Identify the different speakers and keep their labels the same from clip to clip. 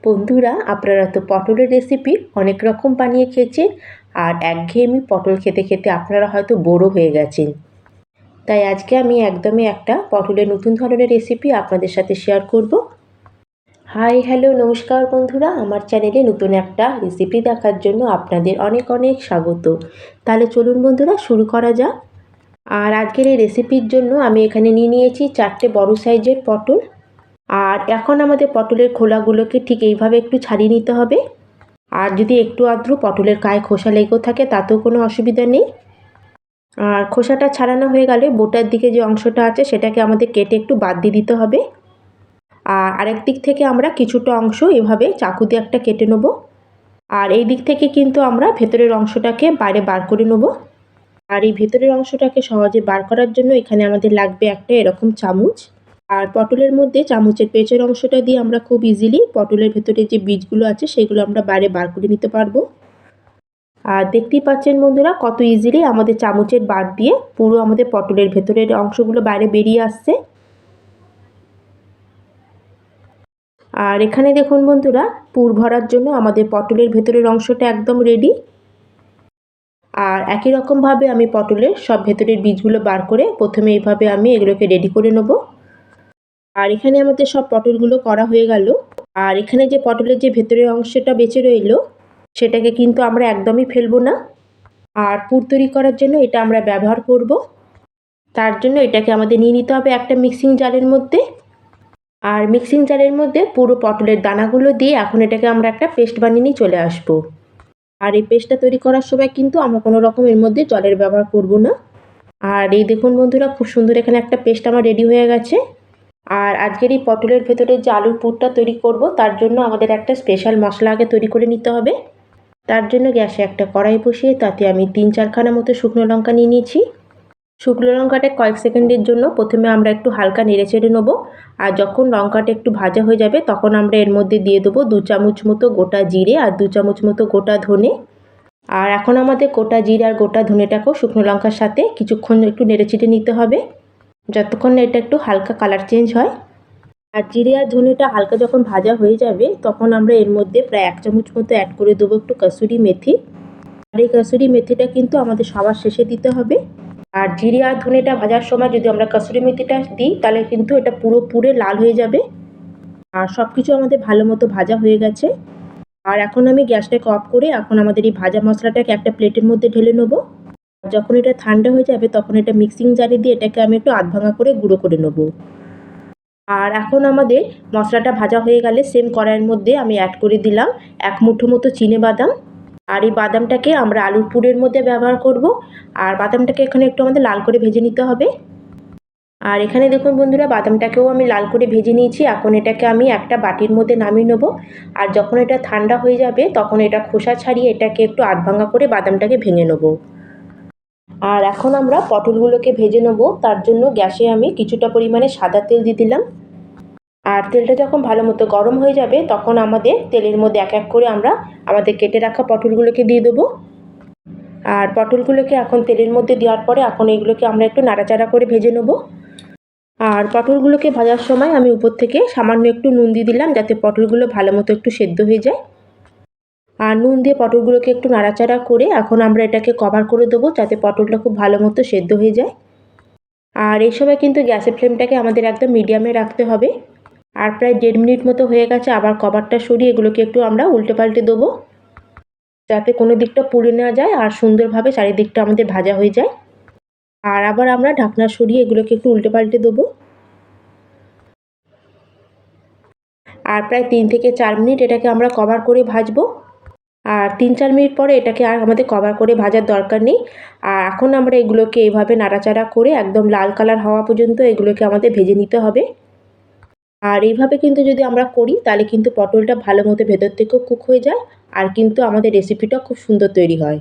Speaker 1: বন্ধুরা, আপনারা তো পটলের রেসিপি অনেক রকম বানিয়ে খেয়েছেন, আর একঘেয়েমি পটল খেতে খেতে আপনারা হয়তো বোরও হয়ে গেছেন। তাই আজকে আমি একদমই একটা পটলের নতুন ধরনের রেসিপি আপনাদের সাথে শেয়ার করব। হাই হ্যালো নমস্কার বন্ধুরা, আমার চ্যানেলে নতুন একটা রেসিপি দেখার জন্য আপনাদের অনেক অনেক স্বাগত। তাহলে চলুন বন্ধুরা, শুরু করা যাক। আর আজকের এই রেসিপির জন্য আমি এখানে নিয়ে নিয়েছি 4টে বড় সাইজের পটল। আর এখন আমাদের পটলের খোলাগুলোকে ঠিক এইভাবে একটু ছাড়িয়ে নিতে হবে। আর যদি একটু আধটু পটলের গায়ে খোসা লেগেও থাকে তাতেও কোনো অসুবিধা নেই। আর খোসাটা ছাড়ানো হয়ে গেলে বোটার দিকে যে অংশটা আছে সেটাকে আমাদের কেটে একটু বাদ দিয়ে দিতে হবে। আর আরেক দিক থেকে আমরা কিছুটা অংশ এভাবে চাকু দিয়ে একটা কেটে নেব। আর এই দিক থেকে কিন্তু আমরা ভেতরের অংশটাকে বাইরে বার করে নেব। আর এই ভেতরের অংশটাকে সহজে বার করার জন্য এখানে আমাদের লাগবে একটা এরকম চামচ। আর পটলের মধ্যে চামচের পেঁচের অংশটা দিয়ে আমরা খুব ইজিলি পটলের ভেতরে যে বীজগুলো আছে সেগুলো আমরা বাইরে বার করে নিতে পারবো। আর দেখতেই পাচ্ছেন বন্ধুরা, কত ইজিলি আমাদের চামচের বার দিয়ে পুরো আমাদের পটলের ভেতরের অংশগুলো বাইরে বেরিয়ে আসছে। আর এখানে দেখুন বন্ধুরা, পুর ভরার জন্য আমাদের পটলের ভেতরের অংশটা একদম রেডি। আর একই রকমভাবে আমি পটলের সব ভেতরের বীজগুলো বার করে প্রথমে এইভাবে আমি এগুলোকে রেডি করে নেব। আর এখানে আমাদের সব পটলগুলো করা হয়ে গেল। আর এখানে যে পটলের যে ভেতরের অংশটা বেঁচে রইলো সেটাকে কিন্তু আমরা একদমই ফেলবো না। আর পুর তৈরি করার জন্য এটা আমরা ব্যবহার করব। তার জন্য এটাকে আমাদের নিয়ে নিতে হবে একটা মিক্সিং জারের মধ্যে। আর মিক্সিং জারের মধ্যে পুরো পটলের দানাগুলো দিয়ে এখন এটাকে আমরা একটা পেস্ট বানিয়ে নিয়ে চলে আসব। আর এই পেস্টটা তৈরি করার সময় কিন্তু আমরা কোনো রকম এর মধ্যে জলের ব্যবহার করব না। আর এই দেখুন বন্ধুরা, খুব সুন্দর এখানে একটা পেস্ট আমার রেডি হয়ে গেছে। আর আজকের এই পটলের ভেতরে যে আলুর পুরটা তৈরি করব তার জন্য আমাদের একটা স্পেশাল মশলা আগে তৈরি করে নিতে হবে। তার জন্য গ্যাসে একটা কড়াই বসিয়ে তাতে আমি 3-4খানা মতো শুকনো লঙ্কা নিয়ে নিয়েছি। শুকনো লঙ্কাটা কয়েক সেকেন্ডের জন্য প্রথমে আমরা একটু হালকা নেড়ে চেড়ে নেবো। আর যখন লঙ্কাটা একটু ভাজা হয়ে যাবে তখন আমরা এর মধ্যে দিয়ে দেবো 2 চামচ মতো গোটা জিরে আর 2 চামচ মতো গোটা ধনে। আর এখন আমাদের গোটা জিরে আর গোটা ধনেটাকেও শুকনো লঙ্কার সাথে কিছুক্ষণ একটু নেড়ে চেড়ে নিতে হবে, যতক্ষণ না এটা একটু হালকা কালার চেঞ্জ হয়। আর জিরে আর ধনেটা হালকা যখন ভাজা হয়ে যাবে তখন আমরা এর মধ্যে প্রায় 1 চামচ মতো অ্যাড করে দেবো একটু কসুরি মেথি। আর এই কসুরি মেথিটা কিন্তু আমাদের সবার শেষে দিতে হবে। আর জিরে আর ধনেটা ভাজার সময় যদি আমরা কসুরি মেথিটা দিই তাহলে কিন্তু এটা পুরো লাল হয়ে যাবে। আর সব কিছু আমাদের ভালো মতো ভাজা হয়ে গেছে। আর এখন আমি গ্যাসটাকে অফ করে এখন আমাদের এই ভাজা মশলাটাকে একটা প্লেটের মধ্যে ঢেলে নেবো। যখন এটা ঠান্ডা হয়ে যাবে তখন এটা মিক্সিং জারে দিয়ে এটাকে আমি একটু আধ ভাঙা করে গুঁড়ো করে নেবো। আর এখন আমাদের মশলাটা ভাজা হয়ে গেলে সেম কড়াইয়ের মধ্যে আমি অ্যাড করে দিলাম 1 মুঠো মতো চিনেবাদাম। আর এই বাদামটাকে আমরা আলুর পুরের মধ্যে ব্যবহার করব। আর বাদামটাকে এখানে একটু আমাদের লাল করে ভেজে নিতে হবে। আর এখানে দেখুন বন্ধুরা, বাদামটাকেও আমি লাল করে ভেজে নিয়েছি। এখন এটাকে আমি একটা বাটির মধ্যে নামিয়ে নেব। আর যখন এটা ঠান্ডা হয়ে যাবে তখন এটা খোসা ছাড়িয়ে এটাকে একটু আধ ভাঙা করে বাদামটাকে ভেঙে নেব। আর এখন আমরা পটলগুলোকে ভেজে নেব। তার জন্য গ্যাসে আমি কিছুটা পরিমাণে সাদা তেল দিয়ে দিলাম। আর তেলটা যখন ভালো মতো গরম হয়ে যাবে তখন আমাদের তেলের মধ্যে এক এক করে আমরা আমাদের কেটে রাখা পটলগুলোকে দিয়ে দেবো। আর পটলগুলোকে এখন তেলের মধ্যে দেওয়ার পরে এখন এইগুলোকে আমরা একটু নাড়াচাড়া করে ভেজে নেব। আর পটলগুলোকে ভাজার সময় আমি উপর থেকে সামান্য একটু নুন দিয়ে দিলাম যাতে পটলগুলো ভালো মতো একটু সেদ্ধ হয়ে যায়। আর নুন দিয়ে পটলগুলোকে একটু নাড়াচাড়া করে এখন আমরা এটাকে কভার করে দেবো যাতে পটলটা খুব ভালো মতো সেদ্ধ হয়ে যায়। আর এই সময় কিন্তু গ্যাসের ফ্লেমটাকে আমাদের একদম মিডিয়ামে রাখতে হবে। আর প্রায় 1.5 মিনিট মতো হয়ে গেছে। আবার কভারটা সরিয়ে এগুলোকে একটু আমরা উল্টে পাল্টে দেবো যাতে কোনো দিকটা পুড়ে না যায় আর সুন্দরভাবে চারিদিকটা আমাদের ভাজা হয়ে যায়। আর আবার আমরা ঢাকনা সরিয়ে এগুলোকে একটু উল্টে পাল্টে দেবো। আর প্রায় 3 থেকে 4 মিনিট এটাকে আমরা কভার করে ভাজবো। আর 3-4 মিনিট পরে এটাকে আর আমাদের কভার করে ভাজার দরকার নেই। আর এখন আমরা এগুলোকে এইভাবে নাড়াচাড়া করে একদম লাল কালার হওয়া পর্যন্ত এগুলোকে আমাদের ভেজে নিতে হবে। আর এইভাবে কিন্তু যদি আমরা করি তাহলে কিন্তু পটলটা ভালো মতো ভেতর থেকেও কুক হয়ে যায় আর কিন্তু আমাদের রেসিপিটা খুব সুন্দর তৈরি হয়।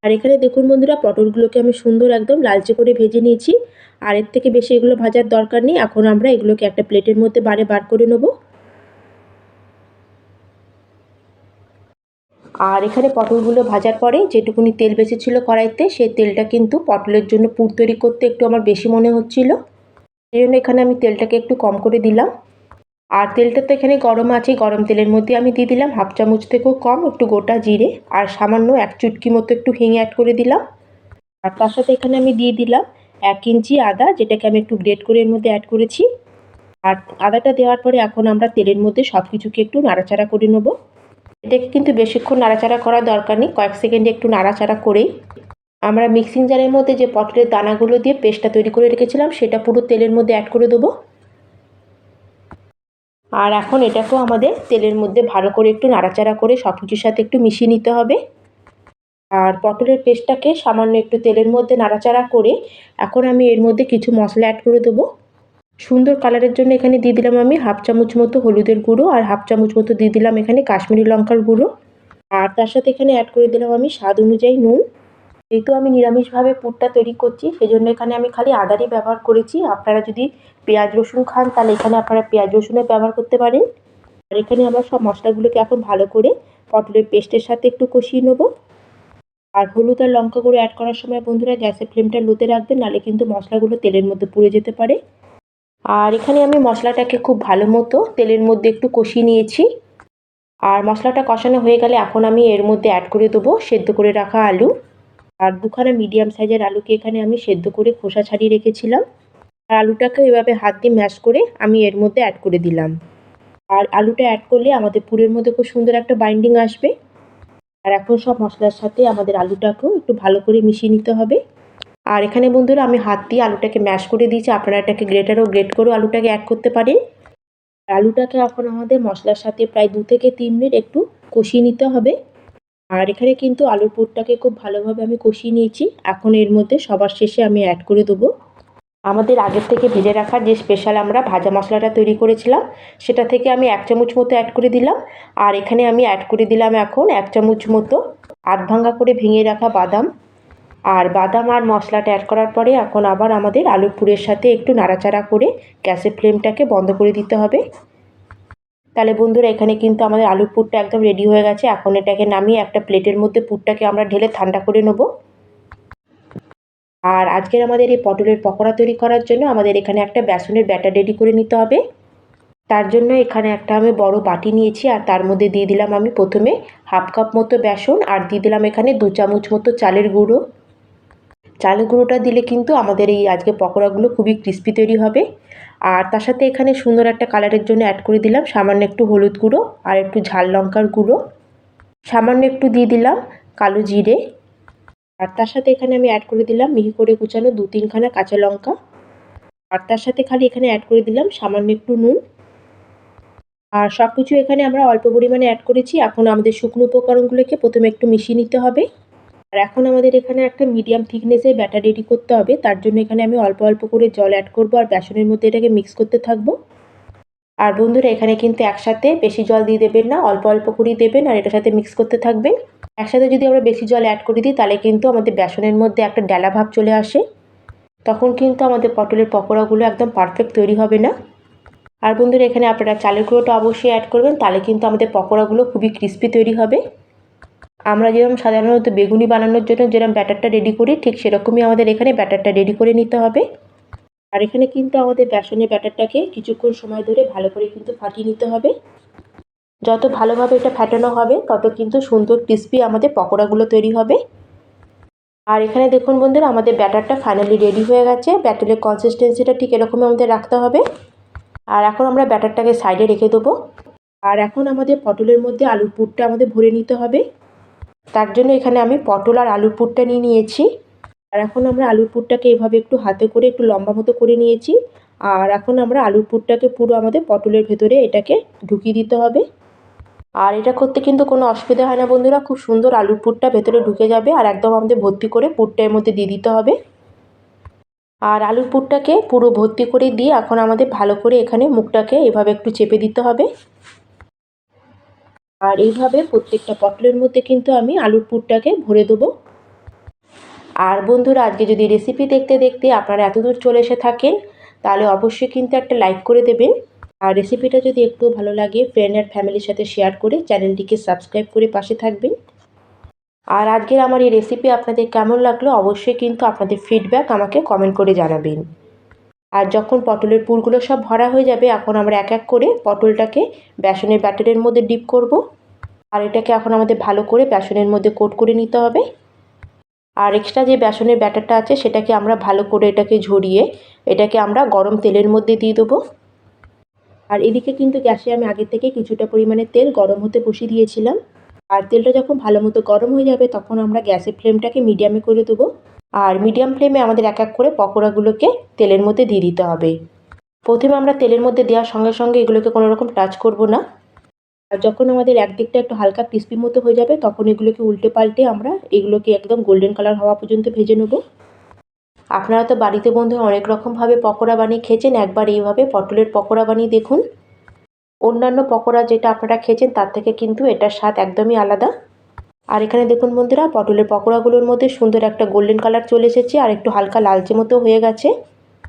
Speaker 1: আর এখানে দেখুন বন্ধুরা, পটলগুলোকে আমি সুন্দর একদম লালচে করে ভেজে নিয়েছি। আর এর থেকে বেশি এগুলো ভাজার দরকার নেই। এখন আমরা এগুলোকে একটা প্লেটের মধ্যে বার করে নেব। আর এখানে পটলগুলো ভাজার পরে যেটুকুনি তেল বেঁচেছিল কড়াইতে সেই তেলটা কিন্তু পটলের জন্য পুর তৈরি করতে একটু আমার বেশি মনে হচ্ছিল, সেই জন্য এখানে আমি তেলটাকে একটু কম করে দিলাম। আর তেলটা তো এখানে গরম আছে, গরম তেলের মধ্যে আমি দিয়ে দিলাম হাফ চামচ থেকেও কম একটু গোটা জিরে আর সামান্য 1 চুটকি মতো একটু হিং অ্যাড করে দিলাম। আর তার সাথে এখানে আমি দিয়ে দিলাম 1 ইঞ্চি আদা, যেটাকে আমি একটু গ্রেট করে এর মধ্যে অ্যাড করেছি। আর আদাটা দেওয়ার পরে এখন আমরা তেলের মধ্যে সব কিছুকে একটু নাড়াচাড়া করে নেব। এটাকে কিন্তু বেশিক্ষণ নাড়াচাড়া করার দরকার নেই, কয়েক সেকেন্ডে একটু নাড়াচাড়া করেই আমরা মিক্সিং জারের মধ্যে যে পটলের দানাগুলো দিয়ে পেস্টটা তৈরি করে রেখেছিলাম সেটা পুরো তেলের মধ্যে অ্যাড করে দেবো। আর এখন এটাকেও আমাদের তেলের মধ্যে ভালো করে একটু নাড়াচাড়া করে সব কিছুর সাথে একটু মিশিয়ে নিতে হবে। আর পটলের পেস্টটাকে সামান্য একটু তেলের মধ্যে নাড়াচাড়া করে এখন আমি এর মধ্যে কিছু মশলা অ্যাড করে দেবো। সুন্দর কালারের জন্য এখানে দিয়ে দিলাম আমি হাফ চামচ মতো হলুদের গুঁড়ো আর হাফ চামচ মতো দিয়ে দিলাম এখানে কাশ্মীরি লঙ্কার গুঁড়ো। আর তার সাথে এখানে অ্যাড করে দিলাম আমি স্বাদ অনুযায়ী নুন। যেহেতু আমি নিরামিষভাবে পুরটা তৈরি করছি সেজন্য এখানে আমি খালি আদারই ব্যবহার করেছি। আপনারা যদি পেঁয়াজ রসুন খান তাহলে এখানে আপনারা পেঁয়াজ রসুনের ব্যবহার করতে পারেন। আর এখানে আমরা সব মশলাগুলোকে এখন ভালো করে পটলের পেস্টের সাথে একটু কষিয়ে নেব। আর হলুদ আর লঙ্কা গুঁড়ো অ্যাড করার সময় বন্ধুরা গ্যাসের ফ্লেমটা লোতে রাখবেন, নাহলে কিন্তু মশলাগুলো তেলের মধ্যে পুড়ে যেতে পারে। আর এখানে আমি মশলাটাকে খুব ভালো মতো তেলের মধ্যে একটু কষিয়ে নিয়েছি। আর মশলাটা কষানো হয়ে গেলে এখন আমি এর মধ্যে অ্যাড করে দেবো সেদ্ধ করে রাখা আলু। আর দুখানা মিডিয়াম সাইজের আলুকে এখানে আমি সেদ্ধ করে খোসা ছাড়িয়ে রেখেছিলাম। আর আলুটাকে এভাবে হাত দিয়ে ম্যাশ করে আমি এর মধ্যে অ্যাড করে দিলাম। আর আলুটা অ্যাড করলে আমাদের পুরের মধ্যে খুব সুন্দর একটা বাইন্ডিং আসবে। আর এখন সব মশলার সাথে আমাদের আলুটাকেও একটু ভালো করে মিশিয়ে নিতে হবে। আর এখানে বন্ধুরা আমি হাত দিয়ে আলুটাকে ম্যাশ করে দিয়েছি, আপনারা এটাকে গ্রেট করেও আলুটাকে অ্যাড করতে পারেন। আলুটাকে এখন আমাদের মশলার সাথে প্রায় 2 থেকে 3 মিনিট একটু কষিয়ে নিতে হবে। আর এখানে কিন্তু আলুর পুরটাকে খুব ভালোভাবে আমি কষিয়ে নিয়েছি। এখন এর মধ্যে সবার শেষে আমি অ্যাড করে দেবো আমাদের আগের থেকে ভেজে রাখা যে স্পেশাল আমরা ভাজা মশলাটা তৈরি করেছিলাম সেটা থেকে আমি 1 চামচ মতো অ্যাড করে দিলাম। আর এখানে আমি অ্যাড করে দিলাম এখন 1 চামচ মতো আধ ভাঙা করে ভেঙে রাখা বাদাম। আর বাদাম আর মশলাটা অ্যাড করার পরে এখন আবার আমাদের আলুর পুরের সাথে একটু নাড়াচাড়া করে গ্যাসের ফ্লেমটাকে বন্ধ করে দিতে হবে। তাহলে বন্ধুরা এখানে কিন্তু আমাদের আলুর পুরটা একদম রেডি হয়ে গেছে। এখন এটাকে নামিয়ে একটা প্লেটের মধ্যে পুরটাকে আমরা ঢেলে ঠান্ডা করে নেব। আর আজকের আমাদের এই পটলের পকোড়া তৈরি করার জন্য আমাদের এখানে একটা বেসনের ব্যাটার রেডি করে নিতে হবে। তার জন্য এখানে একটা আমি বড় বাটি নিয়েছি আর তার মধ্যে দিয়ে দিলাম আমি প্রথমে হাফ কাপ মতো বেসন আর দিয়ে দিলাম এখানে 2 চামচ মতো চালের গুঁড়ো। চালের গুঁড়োটা দিলে কিন্তু আমাদের এই আজকে পকোড়াগুলো খুবই ক্রিস্পি তৈরি হবে। আর তার সাথে এখানে সুন্দর একটা কালারের জন্য অ্যাড করে দিলাম সামান্য একটু হলুদ গুঁড়ো আর একটু ঝাল লঙ্কার গুঁড়ো, সামান্য একটু দিয়ে দিলাম কালো জিরে। আর তার সাথে এখানে আমি অ্যাড করে দিলাম মিহি করে কুচানো 2-3 খানা কাঁচা লঙ্কা। আর তার সাথে খালি এখানে অ্যাড করে দিলাম সামান্য একটু নুন। আর সব কিছু এখানে আমরা অল্প পরিমাণে অ্যাড করেছি। এখন আমাদের শুকনো উপকরণগুলোকে প্রথমে একটু মিশিয়ে নিতে হবে। আর এখন আমাদের এখানে একটা মিডিয়াম থিকনেসের ব্যাটার রেডি করতে হবে। তার জন্য এখানে আমি অল্প অল্প করে জল অ্যাড করব আর বেসনের মধ্যে এটাকে মিক্স করতে থাকবো। আর বন্ধুরা এখানে কিন্তু একসাথে বেশি জল দিয়ে দেবেন না, অল্প অল্প করেই দেবেন আর এটার সাথে মিক্স করতে থাকবেন। একসাথে যদি আমরা বেশি জল অ্যাড করে দিই তাহলে কিন্তু আমাদের বেসনের মধ্যে একটা ডেলা ভাব চলে আসে, তখন কিন্তু আমাদের পটলের পকোড়াগুলো একদম পারফেক্ট তৈরি হবে না। আর বন্ধুরা এখানে আপনারা চালের গুঁড়োটা অবশ্যই অ্যাড করবেন, তাহলে কিন্তু আমাদের পকোড়াগুলো খুবই ক্রিস্পি তৈরি হবে। আমরা যেরকম সাধারণত বেগুনি বানানোর জন্য যেরকম ব্যাটারটা রেডি করি ঠিক সেরকমই আমাদের এখানে ব্যাটারটা রেডি করে নিতে হবে। আর এখানে কিন্তু আমাদের বেসনের ব্যাটারটাকে কিছুক্ষণ সময় ধরে ভালো করে কিন্তু ফাটিয়ে নিতে হবে। যত ভালোভাবে এটা ফাটানো হবে তত কিন্তু সুন্দর ক্রিস্পি আমাদের পকোড়াগুলো তৈরি হবে। আর এখানে দেখুন বন্ধুরা আমাদের ব্যাটারটা ফাইনালি রেডি হয়ে গেছে। ব্যাটারের কনসিস্টেন্সিটা ঠিক এরকমই আমাদের রাখতে হবে। আর এখন আমরা ব্যাটারটাকে সাইডে রেখে দেবো। আর এখন আমাদের পটলের মধ্যে আলুর পুরটা আমাদের ভরে নিতে হবে। তার জন্য এখানে আমি পটল আর আলুর পুরটা নিয়ে নিয়েছি। আর এখন আমরা আলুর পুরটাকে এভাবে একটু হাতে করে একটু লম্বা মতো করে নিয়েছি। আর এখন আমরা আলুর পুরটাকে পুরো আমাদের পটলের ভেতরে এটাকে ঢুকিয়ে দিতে হবে। আর এটা করতে কিন্তু কোনো অসুবিধা হয় না বন্ধুরা, খুব সুন্দর আলুর পুরটা ভেতরে ঢুকে যাবে আর একদম আমাদের ভর্তি করে পুরটা এর মধ্যে দিয়ে দিতে হবে। আর আলুর পুরটাকে পুরো ভর্তি করে দিয়ে এখন আমাদের ভালো করে এখানে মুখটাকে এভাবে একটু চেপে দিতে হবে। আর এইভাবে প্রত্যেকটা পটলের মধ্যে কিন্তু আমি আলুর পুরটাকে ভরে দেবো। আর বন্ধুরা আজকে যদি রেসিপি দেখতে দেখতে আপনারা এতদূর চলে এসে থাকেন তাহলে অবশ্যই কিন্তু একটা লাইক করে দেবেন। আর রেসিপিটা যদি একটু ভালো লাগে ফ্রেন্ড আর ফ্যামিলির সাথে শেয়ার করে চ্যানেলটিকে সাবস্ক্রাইব করে পাশে থাকবেন। আর আজকের আমার এই রেসিপি আপনাদের কেমন লাগলো অবশ্যই কিন্তু আপনাদের ফিডব্যাক আমাকে কমেন্ট করে জানাবেন। আর যখন পটলের পুরগুলো সব ভরা হয়ে যাবে, এখন আমরা এক এক করে পটলটাকে বেসনের ব্যাটারের মধ্যে ডিপ করব। আর এটাকে এখন আমাদের ভালো করে বেসনের মধ্যে কোট করে নিতে হবে। আর এক্সট্রা যে বেসনের ব্যাটারটা আছে সেটাকে আমরা ভালো করে এটাকে ঝরিয়ে এটাকে আমরা গরম তেলের মধ্যে দিয়ে দেবো। আর এদিকে কিন্তু গ্যাসে আমি আগে থেকে কিছুটা পরিমাণে তেল গরম হতে বসিয়ে দিয়েছিলাম। আর তেলটা যখন ভালো মতো গরম হয়ে যাবে তখন আমরা গ্যাসের ফ্লেমটাকে মিডিয়ামে করে দেবো। আর মিডিয়াম ফ্লেমে আমাদের এক এক করে পকোড়াগুলোকে তেলের মধ্যে দিয়ে দিতে হবে। প্রথমে আমরা তেলের মধ্যে দেওয়ার সঙ্গে সঙ্গে এগুলোকে কোনো রকম টাচ করব না। আর যখন আমাদের একদিকটা একটু হালকা ক্রিস্পি মতো হয়ে যাবে তখন এগুলোকে উল্টে পাল্টে আমরা এগুলোকে একদম গোল্ডেন কালার হওয়া পর্যন্ত ভেজে নেব। আপনারা তো বাড়িতে বন্ধুরা অনেক রকমভাবে পকোড়া বানিয়ে খেয়েছেন, একবার এইভাবে পটলের পকোড়া বানিয়ে দেখুন। অন্যান্য পকোড়া যেটা আপনারা খেয়েছেন তার থেকে কিন্তু এটার স্বাদ একদমই আলাদা। আর এখানে দেখুন বন্ধুরা, পটলের পকোড়াগুলোর মধ্যে সুন্দর একটা গোল্ডেন কালার চলে এসেছে আর একটু হালকা লালচে মতো হয়ে গেছে।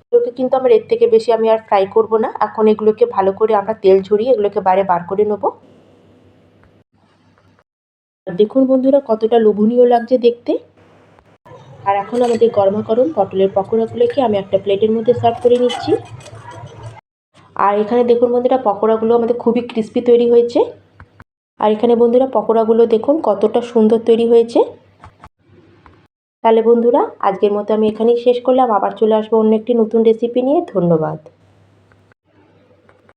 Speaker 1: এগুলোকে কিন্তু আমার এর থেকে বেশি আমি আর ফ্রাই করব না। এখন এগুলোকে ভালো করে আমরা তেল ঝরিয়ে এগুলোকে বাইরে বার করে নেব। দেখুন বন্ধুরা কতটা লোভনীয় লাগছে দেখতে। আর এখন আমাদের গরমা গরম পটলের পকোড়াগুলোকে আমি একটা প্লেটের মধ্যে সার্ভ করে নিচ্ছি। আর এখানে দেখুন বন্ধুরা, পকোড়াগুলো আমাদের খুবই ক্রিস্পি তৈরি হয়েছে। আর এখানে বন্ধুরা পকোড়াগুলো দেখুন কতটা সুন্দর তৈরি হয়েছে। তাহলে বন্ধুরা আজকের মতো আমি এখানেই শেষ করলাম। আবার চলে আসবো অন্য একটি নতুন রেসিপি নিয়ে। ধন্যবাদ।